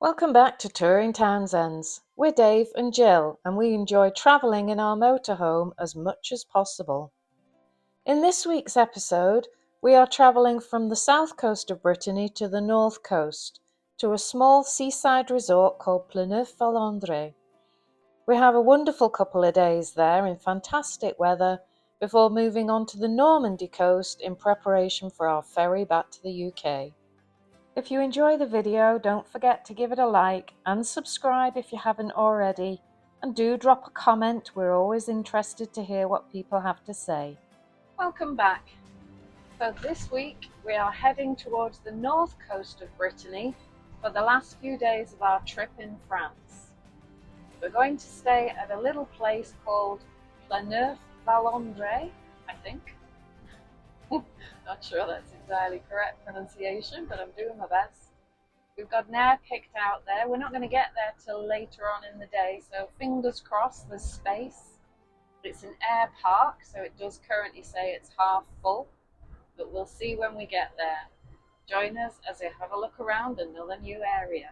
Welcome back to Touring Townsends. We're Dave and Jill, and we enjoy travelling in our motorhome as much as possible. In this week's episode, we are travelling from the south coast of Brittany to the north coast, to a small seaside resort called Pleneuf-Val-Andre. We have a wonderful couple of days there in fantastic weather before moving on to the Normandy coast in preparation for our ferry back to the UK. If you enjoy the video, don't forget to give it a like and subscribe if you haven't already, and do drop a comment. We're always interested to hear what people have to say. Welcome back. So this week we are heading towards the north coast of Brittany for the last few days of our trip in France. We're going to stay at a little place called Pleneuf-Val-Andre, I think. Not sure that's entirely correct pronunciation, but I'm doing my best. We've got an aire picked out there. We're not going to get there till later on in the day, so fingers crossed there's space. It's an aire park, so it does currently say it's half full, but we'll see when we get there. Join us as we have a look around another new area.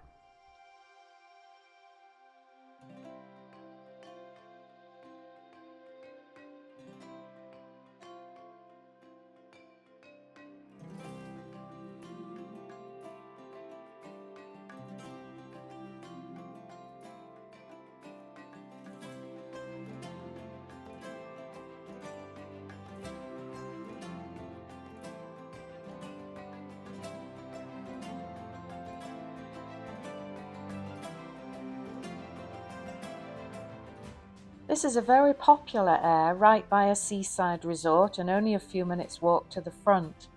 This is a very popular aire right by a seaside resort and only a few minutes walk to the front.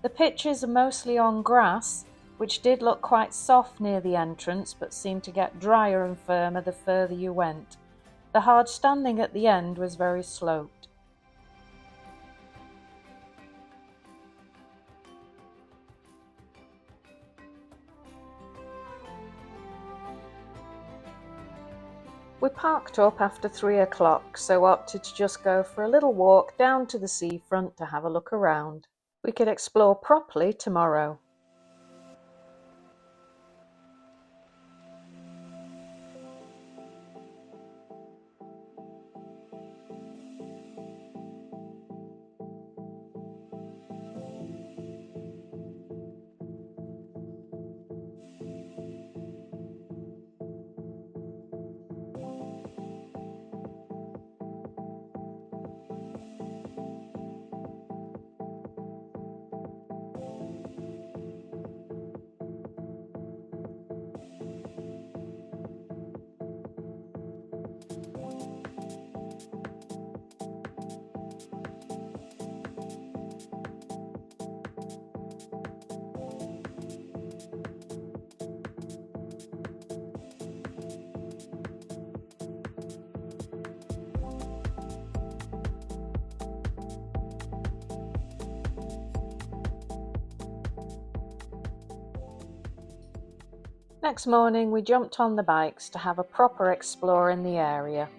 The pitches are mostly on grass, which did look quite soft near the entrance but seemed to get drier and firmer the further you went. The hard standing at the end was very sloped. We parked up after 3 o'clock, so opted to just go for a little walk down to the seafront to have a look around. We could explore properly tomorrow. Next morning we jumped on the bikes to have a proper explore in the area.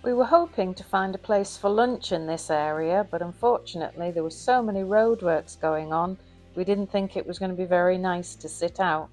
We were hoping to find a place for lunch in this area, but unfortunately there were so many roadworks going on, we didn't think it was going to be very nice to sit out.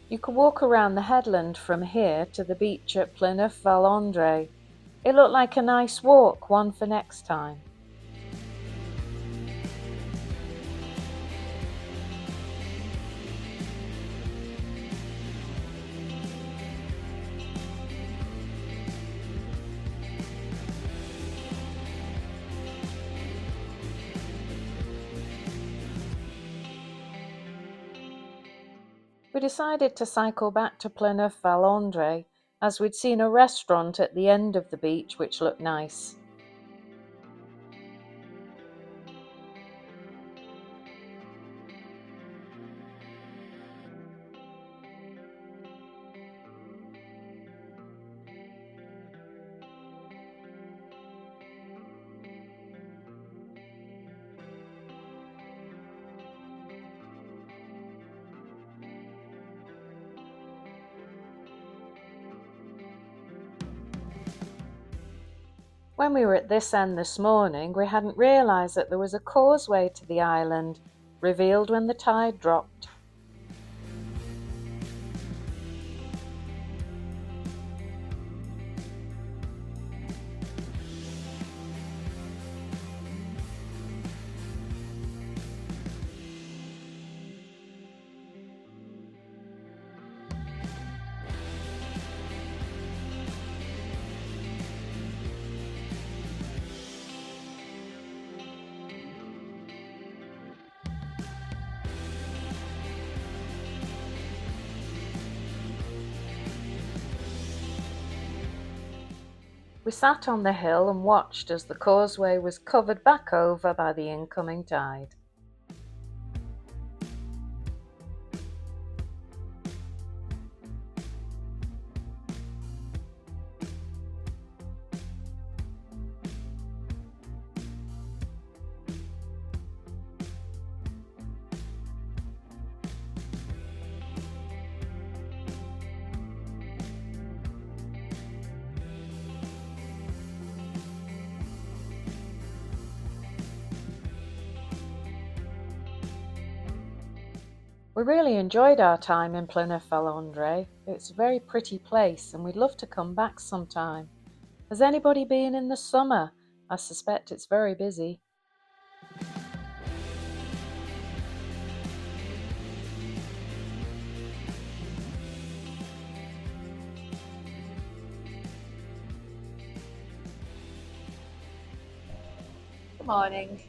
You could walk around the headland from here to the beach at Pleneuf-Val-Andre. It looked like a nice walk, one for next time. We decided to cycle back to Pleneuf-Val-Andre as we'd seen a restaurant at the end of the beach which looked nice. When we were at this end this morning, we hadn't realised that there was a causeway to the island, revealed when the tide dropped. We sat on the hill and watched as the causeway was covered back over by the incoming tide. We really enjoyed our time in Pleneuf-Val-Andre. It's a very pretty place and we'd love to come back sometime. Has anybody been in the summer? I suspect it's very busy. Good morning.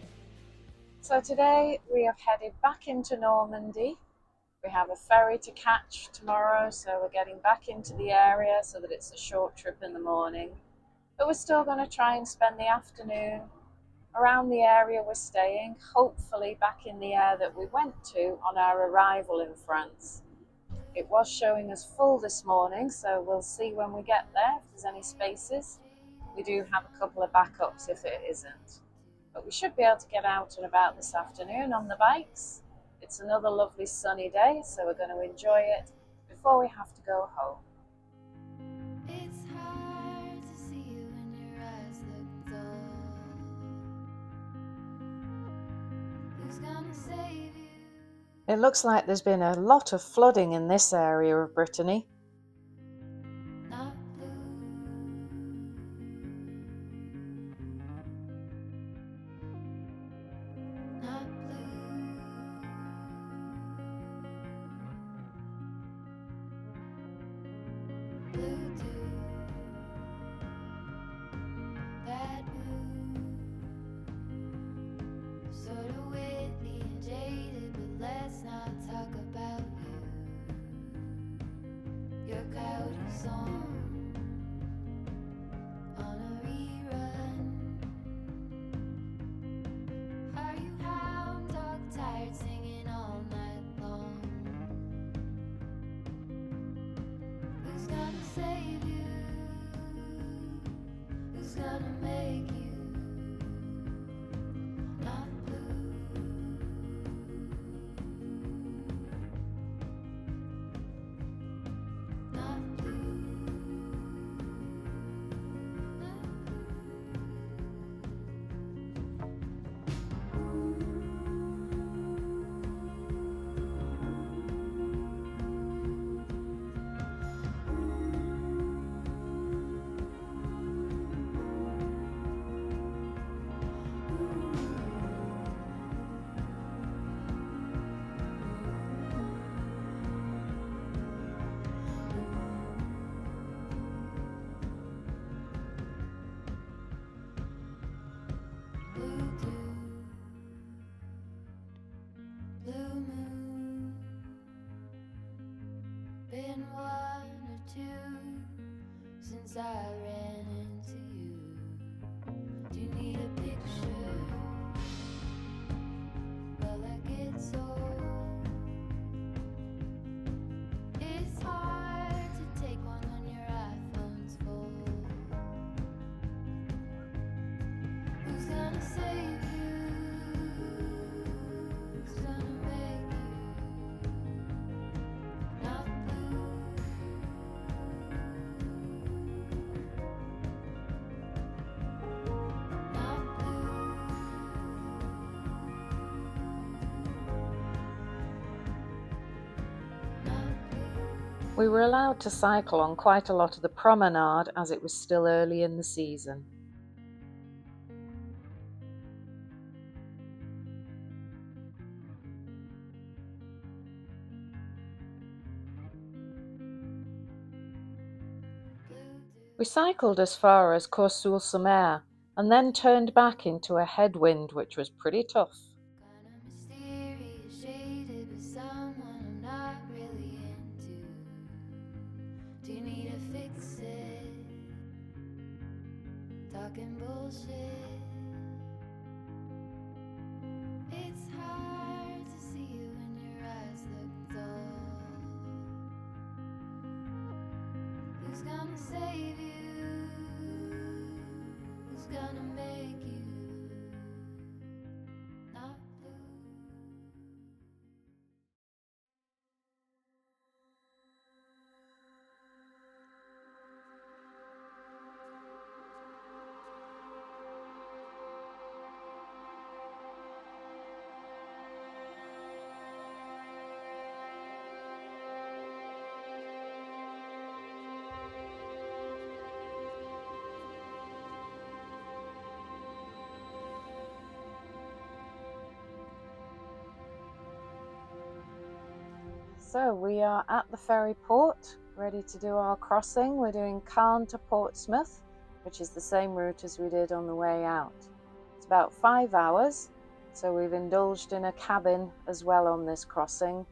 So today we have headed back into Normandy. We have a ferry to catch tomorrow, so we're getting back into the area so that it's a short trip in the morning. But we're still going to try and spend the afternoon around the area we're staying, hopefully back in the aire that we went to on our arrival in France. It was showing us full this morning, so we'll see when we get there if there's any spaces. We do have a couple of backups if it isn't. But we should be able to get out and about this afternoon on the bikes. It's another lovely sunny day, so we're going to enjoy it before we have to go home. It's hard to see you when your eyes look dull. Who's gonna save you? It looks like there's been a lot of flooding in this area of Brittany. Not blue. Not blue. Blue too. That blue. Sort of witty and jaded, but let's not talk about you. Your coyote song on a rerun. Are you hound dog tired singing all night long? Who's gonna save you? Who's gonna make you not blue? Not blue. two since I ran into you. Do you need a picture? Well, that gets old. It's hard to take one when your iPhone's full. Who's gonna save you? Who's gonna make you not blue? Not blue. Not blue. We were allowed to cycle on quite a lot of the promenade as it was still early in the season. We cycled as far as Courseulles-sur-Mer and then turned back into a headwind, which was pretty tough. Kinda mysterious, shaded with someone I'm not really into. Do you need to fix it? Talking bullshit. It's hard to see you when your eyes look dull. Who's gonna save you? Who's gonna make you not blue? So we are at the ferry port, ready to do our crossing. We're doing Caen to Portsmouth, which is the same route as we did on the way out. It's about 5 hours, so we've indulged in a cabin as well on this crossing.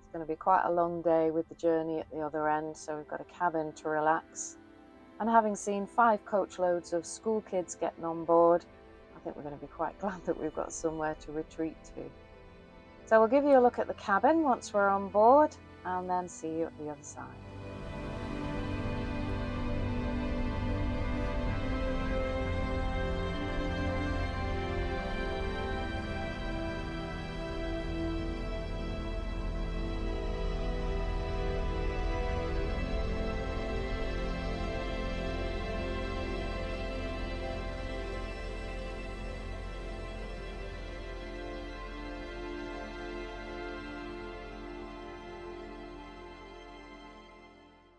It's going to be quite a long day with the journey at the other end, so we've got a cabin to relax. And having seen 5 coachloads of school kids getting on board, I think we're going to be quite glad that we've got somewhere to retreat to. So we'll give you a look at the cabin once we're on board and then see you at the other side.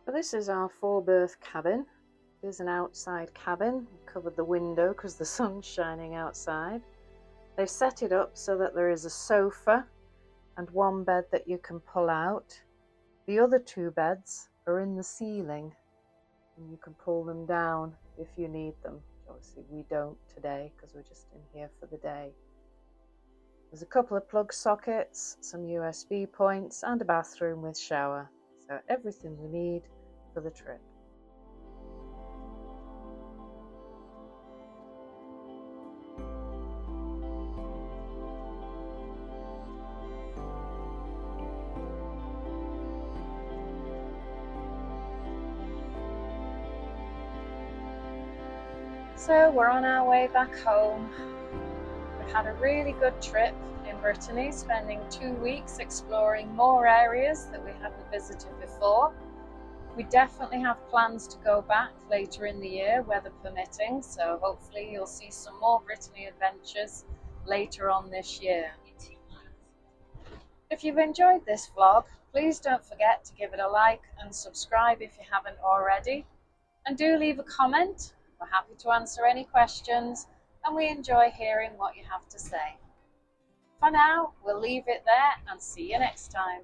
So this is our 4-berth cabin. It is an outside cabin. We covered the window because the sun's shining outside. They've set it up so that there is a sofa and 1 bed that you can pull out. The other 2 beds are in the ceiling and you can pull them down if you need them. Obviously we don't today because we're just in here for the day. There's a couple of plug sockets, some USB points and a bathroom with shower. So everything we need for the trip. So we're on our way back home. We've had a really good trip in Brittany, spending 2 weeks exploring more areas that we hadn't visited before. We definitely have plans to go back later in the year, weather permitting, so hopefully you'll see some more Brittany adventures later on this year. If you've enjoyed this vlog, please don't forget to give it a like and subscribe if you haven't already. And do leave a comment. We're happy to answer any questions and we enjoy hearing what you have to say. For now, we'll leave it there and see you next time.